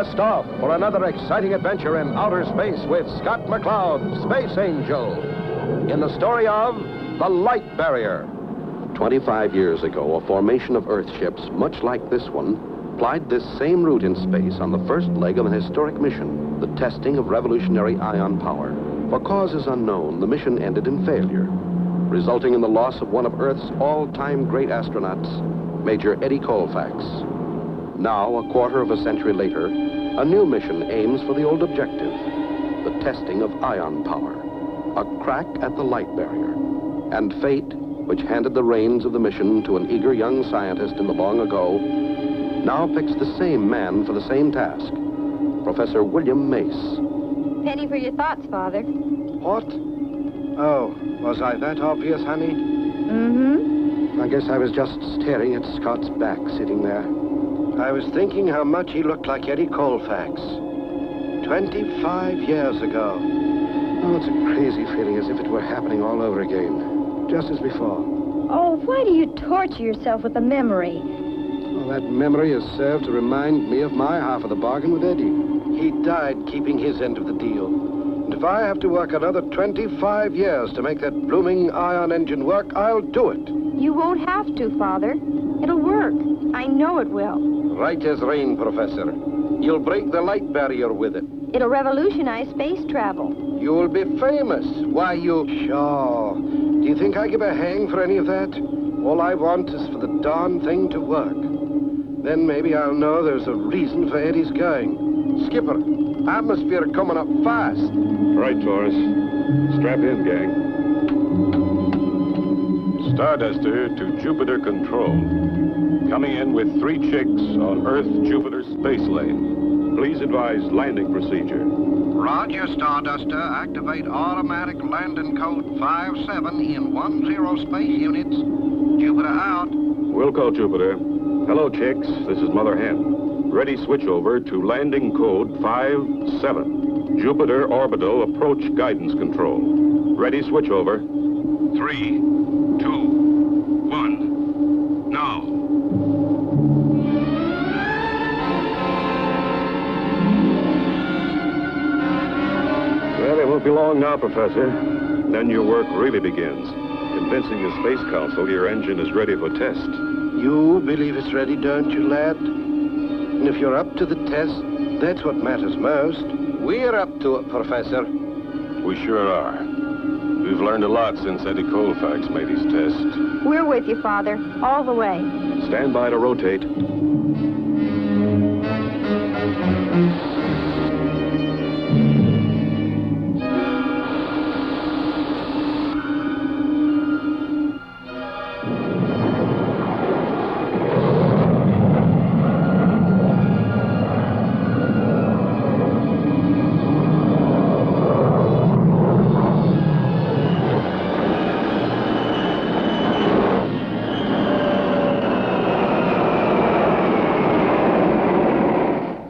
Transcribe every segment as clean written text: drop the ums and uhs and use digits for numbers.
Blast off for another exciting adventure in outer space with Scott McCloud, Space Angel, in the story of the Light Berrier. 25 years ago, a formation of Earth ships, much like this one, plied this same route in space on the first leg of an historic mission, the testing of revolutionary ion power. For causes unknown, the mission ended in failure, resulting in the loss of one of Earth's all-time great astronauts, Major Eddie Colfax. Now, a quarter of a century later, a new mission aims for the old objective, the testing of ion power, a crack at the Light Berrier. And fate, which handed the reins of the mission to an eager young scientist in the long ago, now picks the same man for the same task, Professor William Mace. Penny for your thoughts, Father. What? Oh, was I that obvious, honey? Mm-hmm. I guess I was just staring at Scott's back sitting there. I was thinking how much he looked like Eddie Colfax. 25 years ago. Oh, it's a crazy feeling, as if it were happening all over again. Just as before. Oh, why do you torture yourself with the memory? Well, that memory has served to remind me of my half of the bargain with Eddie. He died keeping his end of the deal. And if I have to work another 25 years to make that blooming ion engine work, I'll do it. You won't have to, Father. It'll work. I know it will. Right as rain, Professor. You'll break the Light Berrier with it. It'll revolutionize space travel. You'll be famous. Why, you... Sure. Do you think I give a hang for any of that? All I want is for the darn thing to work. Then maybe I'll know there's a reason for Eddie's going. Skipper, atmosphere coming up fast. Right, Taurus. Strap in, gang. Starduster to Jupiter Control. Coming in with 3 chicks on Earth-Jupiter space lane. Please advise landing procedure. Roger, Starduster. Activate automatic landing code 57 in 10 space units. Jupiter out. Wilco, Jupiter. Hello, chicks. This is Mother Hen. Ready switchover to landing code 57. Jupiter orbital approach guidance control. Ready switchover. 3, 2, 1. Now. Well, it won't be long now, Professor. Then your work really begins. Convincing the Space Council your engine is ready for test. You believe it's ready, don't you, lad? And if you're up to the test, that's what matters most. We're up to it, Professor. We sure are. We've learned a lot since Eddie Colfax made his test. We're with you, Father, all the way. Stand by to rotate.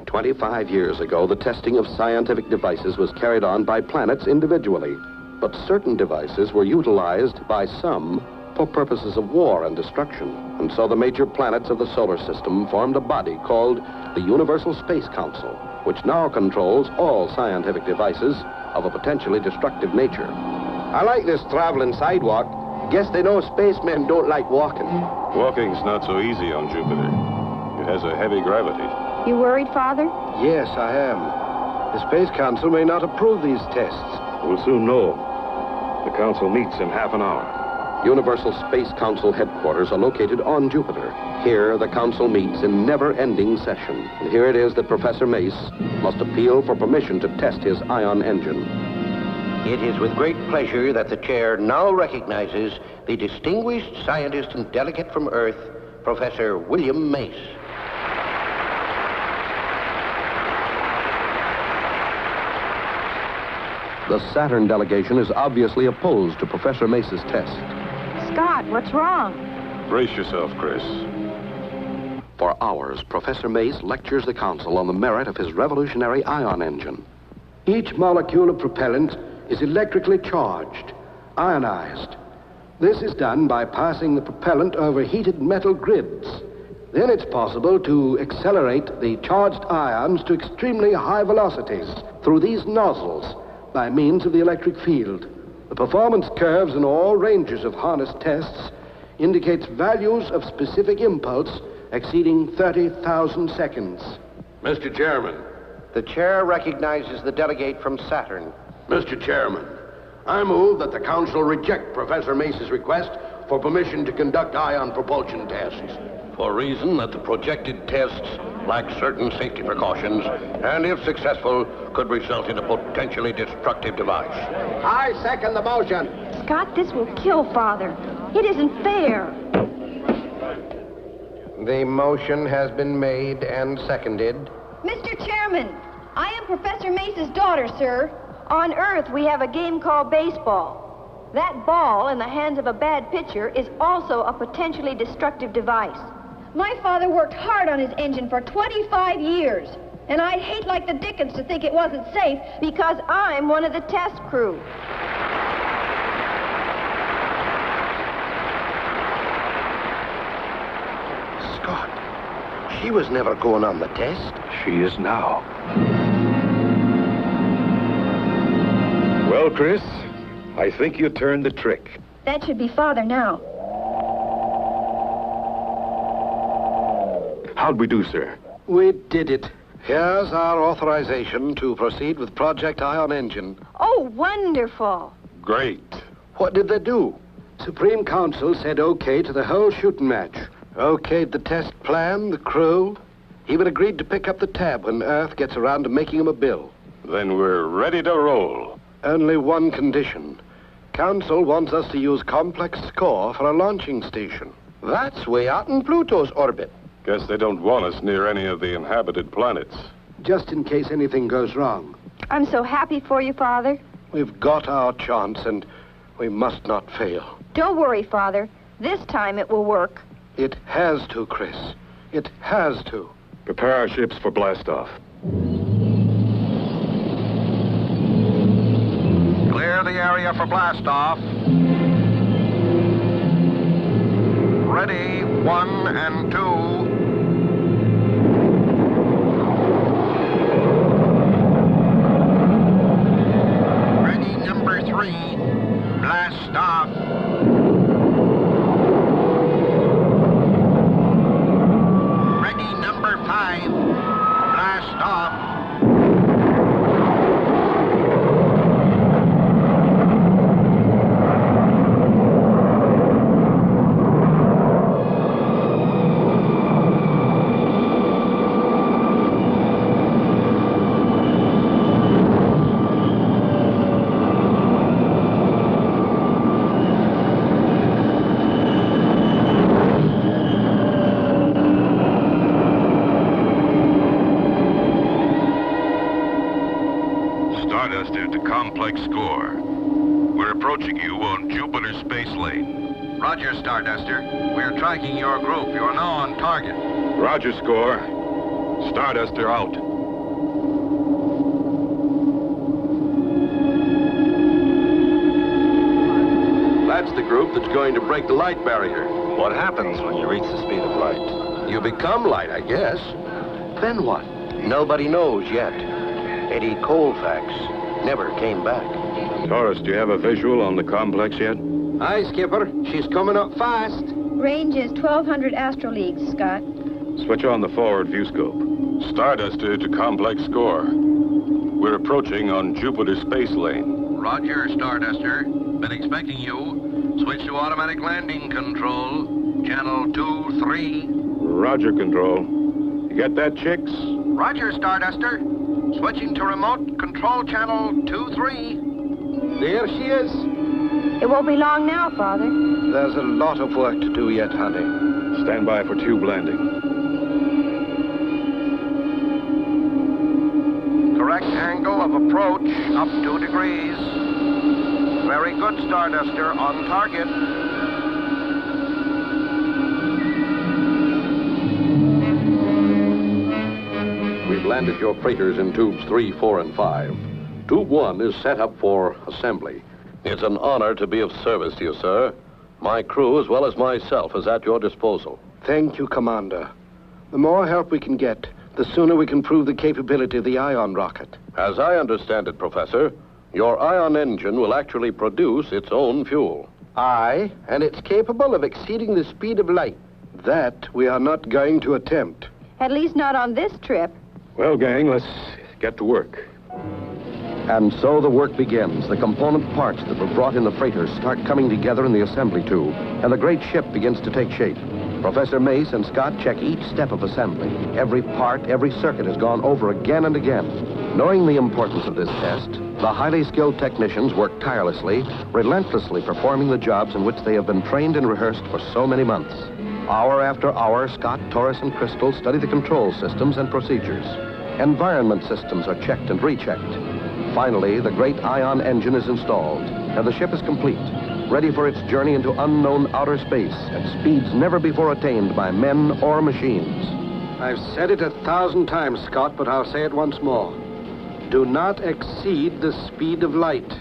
25 years ago, the testing of scientific devices was carried on by planets individually, but certain devices were utilized by some for purposes of war and destruction. And so the major planets of the solar system formed a body called the Universal Space Council, which now controls all scientific devices of a potentially destructive nature. I like this traveling sidewalk. Guess they know spacemen don't like walking. Walking's not so easy on Jupiter. It has a heavy gravity. You worried, Father? Yes, I am. The Space Council may not approve these tests. We'll soon know. The Council meets in half an hour. Universal Space Council headquarters are located on Jupiter. Here, the Council meets in never-ending session. And here it is that Professor Mace must appeal for permission to test his ion engine. It is with great pleasure that the chair now recognizes the distinguished scientist and delegate from Earth, Professor William Mace. The Saturn delegation is obviously opposed to Professor Mace's test. Scott, what's wrong? Brace yourself, Chris. For hours, Professor Mace lectures the Council on the merit of his revolutionary ion engine. Each molecule of propellant is electrically charged, ionized. This is done by passing the propellant over heated metal grids. Then it's possible to accelerate the charged ions to extremely high velocities through these nozzles by means of the electric field. The performance curves in all ranges of harness tests indicates values of specific impulse exceeding 30,000 seconds. Mr. Chairman. The chair recognizes the delegate from Saturn. Mr. Chairman, I move that the Council reject Professor Mace's request for permission to conduct ion propulsion tests. For reason that the projected tests lack certain safety precautions, and if successful, could result in a potentially destructive device. I second the motion. Scott, this will kill Father. It isn't fair. The motion has been made and seconded. Mr. Chairman, I am Professor Mace's daughter, sir. On Earth, we have a game called baseball. That ball in the hands of a bad pitcher is also a potentially destructive device. My father worked hard on his engine for 25 years, and I'd hate like the dickens to think it wasn't safe because I'm one of the test crew. Scott, she was never going on the test. She is now. Well, Chris, I think you turned the trick. That should be Father now. How'd we do, sir? We did it. Here's our authorization to proceed with Project Ion Engine. Oh, wonderful. Great. What did they do? Supreme Council said okay to the whole shooting match. Okayed the test plan, the crew. Even agreed to pick up the tab when Earth gets around to making him a bill. Then we're ready to roll. Only one condition. Council wants us to use complex score for a launching station. That's way out in Pluto's orbit. Guess they don't want us near any of the inhabited planets. Just in case anything goes wrong. I'm so happy for you, Father. We've got our chance, and we must not fail. Don't worry, Father. This time it will work. It has to, Chris. It has to. Prepare our ships for blastoff. Clear the area for blastoff. Ready, 1 and 2. Ready, number 3. Blast off. Ready, number 5. Blast off. Starduster to complex score. We're approaching you on Jupiter space lane. Roger, Starduster. We're tracking your group. You're now on target. Roger, score. Starduster out. That's the group that's going to break the light barrier. What happens when you reach the speed of light? You become light, I guess. Then what? Nobody knows yet. Eddie Colfax never came back. Taurus, do you have a visual on the complex yet? Aye, Skipper. She's coming up fast. Range is 1,200 astroleagues, Scott. Switch on the forward view scope. Starduster to complex score. We're approaching on Jupiter space lane. Roger, Starduster. Been expecting you. Switch to automatic landing control. Channel 2-3. Roger, control. You get that, chicks? Roger, Starduster. Switching to remote control channel 2-3. There she is. It won't be long now, Father. There's a lot of work to do yet, honey. Stand by for tube landing. Correct angle of approach up 2 degrees. Very good, Starduster. On target. We've landed your freighters in tubes 3, 4, and 5. Tube 1 is set up for assembly. It's an honor to be of service to you, sir. My crew, as well as myself, is at your disposal. Thank you, Commander. The more help we can get, the sooner we can prove the capability of the ion rocket. As I understand it, Professor, your ion engine will actually produce its own fuel. Aye, and it's capable of exceeding the speed of light. That we are not going to attempt. At least not on this trip. Well, gang, let's get to work. And so the work begins. The component parts that were brought in the freighters start coming together in the assembly tube, and the great ship begins to take shape. Professor Mace and Scott check each step of assembly. Every part, every circuit is gone over again and again. Knowing the importance of this test, the highly skilled technicians work tirelessly, relentlessly performing the jobs in which they have been trained and rehearsed for so many months. Hour after hour, Scott, Taurus, and Crystal study the control systems and procedures. Environment systems are checked and rechecked. Finally, the great ion engine is installed, and the ship is complete, ready for its journey into unknown outer space at speeds never before attained by men or machines. I've said it 1,000 times, Scott, but I'll say it once more. Do not exceed the speed of light.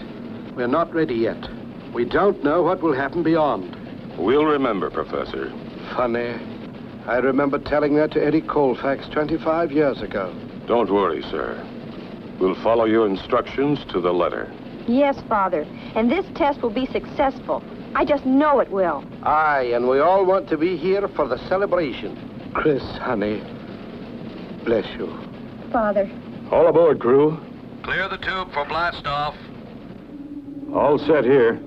We're not ready yet. We don't know what will happen beyond. We'll remember, Professor. Funny. I remember telling that to Eddie Colfax 25 years ago. Don't worry, sir. We'll follow your instructions to the letter. Yes, Father. And this test will be successful. I just know it will. Aye, and we all want to be here for the celebration. Chris, honey, bless you. Father. All aboard, crew. Clear the tube for blast off. All set here.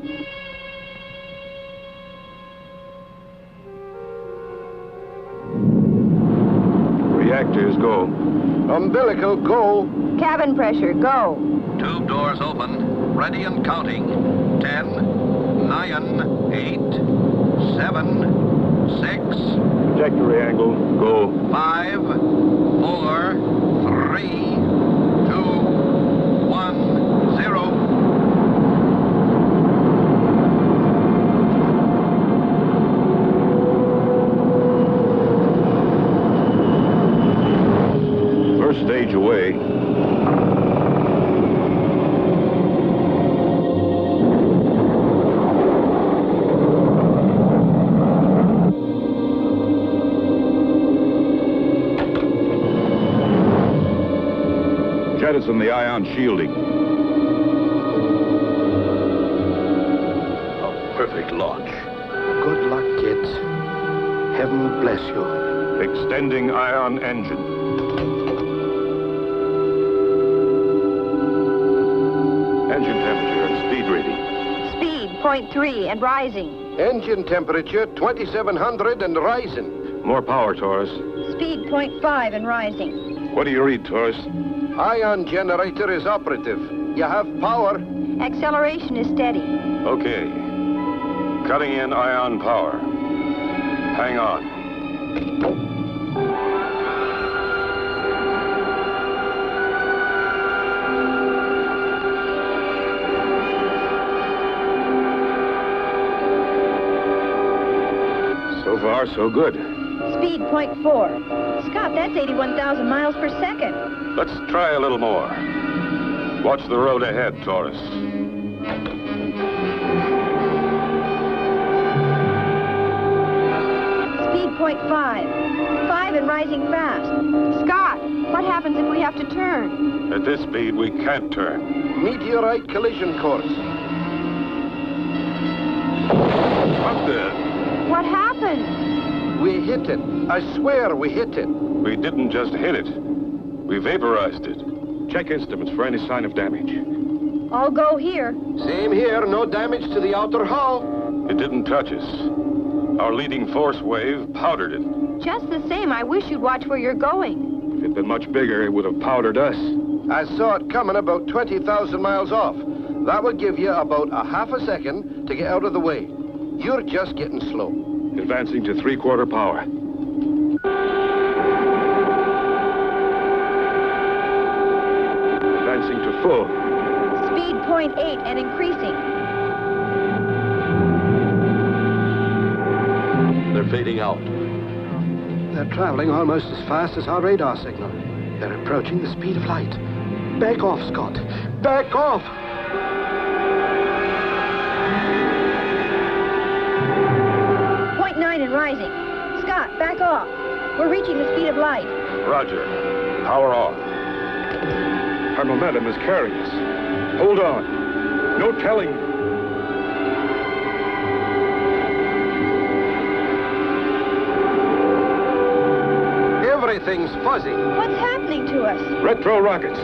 Reactors go. Umbilical, go. Cabin pressure, go. Tube doors open. Ready and counting. 10, 9, 8, 7, 6. Trajectory angle, go. 5, 4, 3, 2, 1, 0. First stage away. Jettison the ion shielding. A perfect launch. Good luck, kids. Heaven bless you. Extending ion engine. Engine temperature and speed reading. Speed, 0.3 and rising. Engine temperature, 2,700 and rising. More power, Taurus. Speed, 0.5 and rising. What do you read, Taurus? Ion generator is operative. You have power. Acceleration is steady. Okay. Cutting in ion power. Hang on. So far, so good. Speed, 0.4. Scott, that's 81,000 miles per second. Let's try a little more. Watch the road ahead, Taurus. Speed, 0.5. 5 and rising fast. Scott, what happens if we have to turn? At this speed, we can't turn. Meteorite collision course. What the? What happened? We hit it. I swear we hit it. We didn't just hit it. We vaporized it. Check instruments for any sign of damage. All go here. Same here. No damage to the outer hull. It didn't touch us. Our leading force wave powdered it. Just the same, I wish you'd watch where you're going. If it'd been much bigger, it would have powdered us. I saw it coming about 20,000 miles off. That would give you about a half a second to get out of the way. You're just getting slow. Advancing to 3/4 power. Advancing to full. Speed, 0.8 and increasing. They're fading out. They're traveling almost as fast as our radar signal. They're approaching the speed of light. Back off, Scott. Back off! 0.9 and rising. Scott, back off. We're reaching the speed of light. Roger. Power off. Our momentum is carrying us. Hold on. No telling. Everything's fuzzy. What's happening to us? Retro rockets.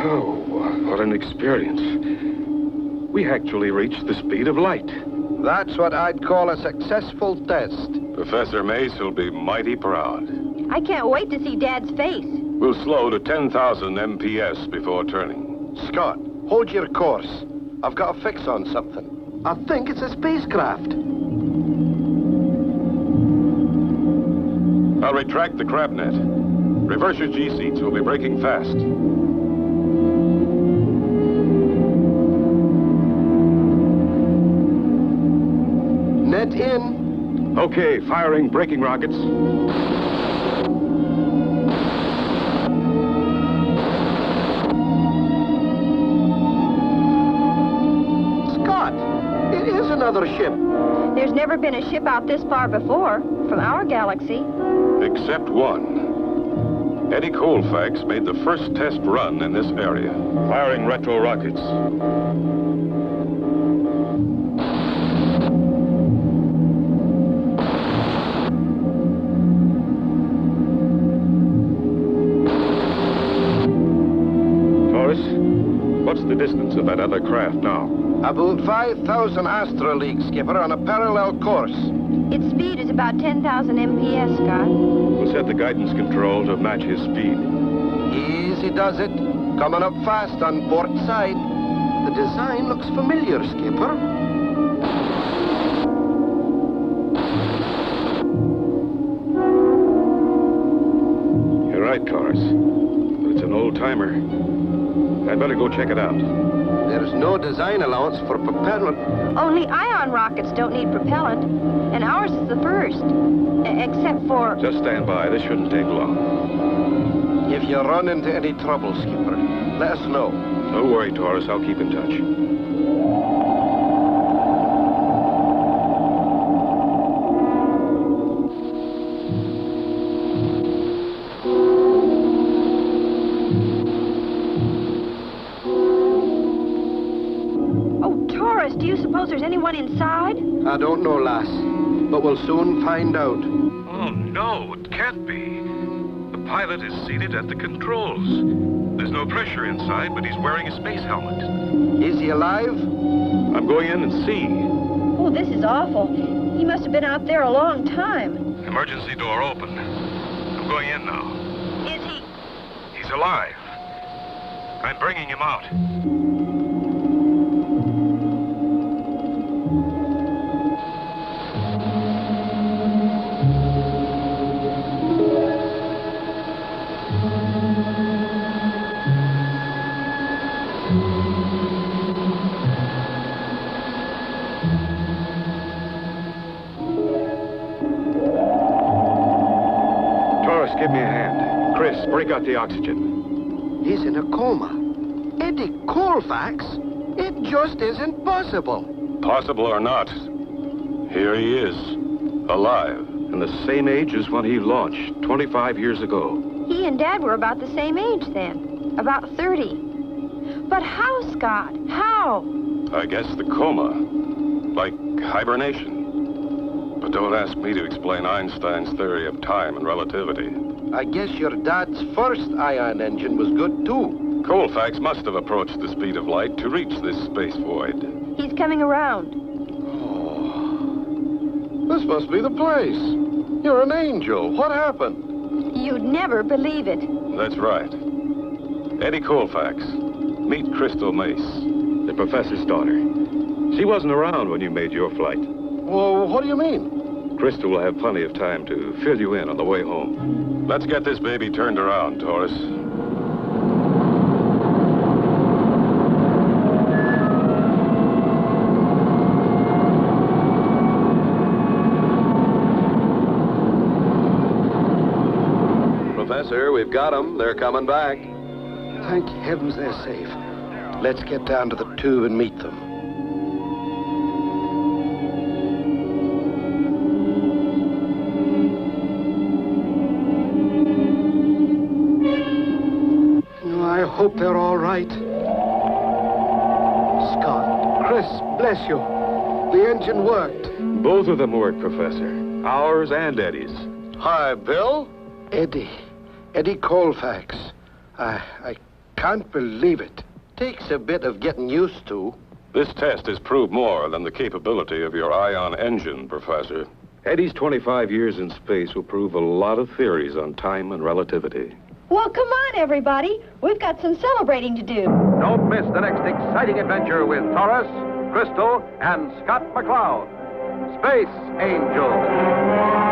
Oh, what an experience. We actually reached the speed of light. That's what I'd call a successful test. Professor Mace will be mighty proud. I can't wait to see Dad's face. We'll slow to 10,000 MPS before turning. Scott, hold your course. I've got a fix on something. I think it's a spacecraft. I'll retract the crab net. Reverse your G-seats. We'll be braking fast. Net in. Okay, firing braking rockets. Scott, it is another ship. There's never been a ship out this far before, from our galaxy. Except one. Eddie Colfax made the first test run in this area. Firing retro rockets. What's the distance of that other craft now? About 5,000 astraleagues, Skipper, on a parallel course. Its speed is about 10,000 MPS, Scott. We'll set the guidance control to match his speed. Easy does it. Coming up fast on port side. The design looks familiar, Skipper. You're right, Taurus. But it's an old-timer. I'd better go check it out. There's no design allowance for propellant. Only ion rockets don't need propellant, and ours is the first. Except for... Just stand by. This shouldn't take long. If you run into any trouble, Skipper, let us know. Don't worry, Taurus. I'll keep in touch. Do you suppose there's anyone inside? I don't know, lass, but we'll soon find out. Oh, no, it can't be. The pilot is seated at the controls. There's no pressure inside, but he's wearing a space helmet. Is he alive? I'm going in and see. Oh, this is awful. He must have been out there a long time. Emergency door open. I'm going in now. Is he? He's alive. I'm bringing him out. Give me a hand. Chris, break out the oxygen. He's in a coma. Eddie Colfax? It just isn't possible. Possible or not, here he is, alive. And the same age as when he launched 25 years ago. He and Dad were about the same age then. About 30. But how, Scott? How? I guess the coma. Like hibernation. But don't ask me to explain Einstein's theory of time and relativity. I guess your dad's first ion engine was good, too. Colfax must have approached the speed of light to reach this space void. He's coming around. Oh, this must be the place. You're an angel. What happened? You'd never believe it. That's right. Eddie Colfax. Meet Crystal Mace, the professor's daughter. She wasn't around when you made your flight. Well, what do you mean? Crystal will have plenty of time to fill you in on the way home. Let's get this baby turned around, Taurus. Professor, we've got them. They're coming back. thank heavens they're safe. Let's get down to the tube and meet them. I hope they're all right. Scott, Chris, bless you. The engine worked. Both of them worked, Professor. Ours and Eddie's. Hi, Bill. Eddie Colfax. I can't believe it. Takes a bit of getting used to. This test has proved more than the capability of your ion engine, Professor. Eddie's 25 years in space will prove a lot of theories on time and relativity. Well, come on, everybody. We've got some celebrating to do. Don't miss the next exciting adventure with Taurus, Crystal, and Scott McCloud. Space Angel.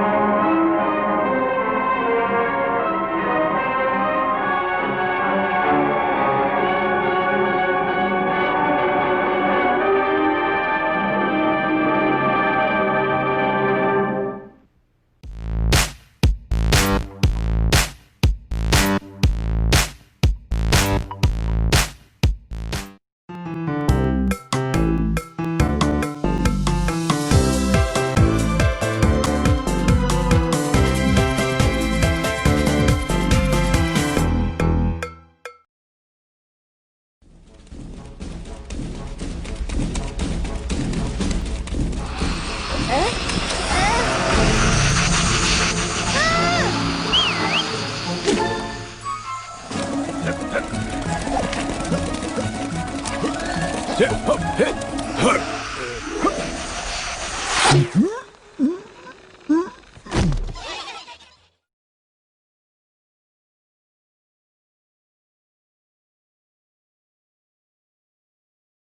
Hit!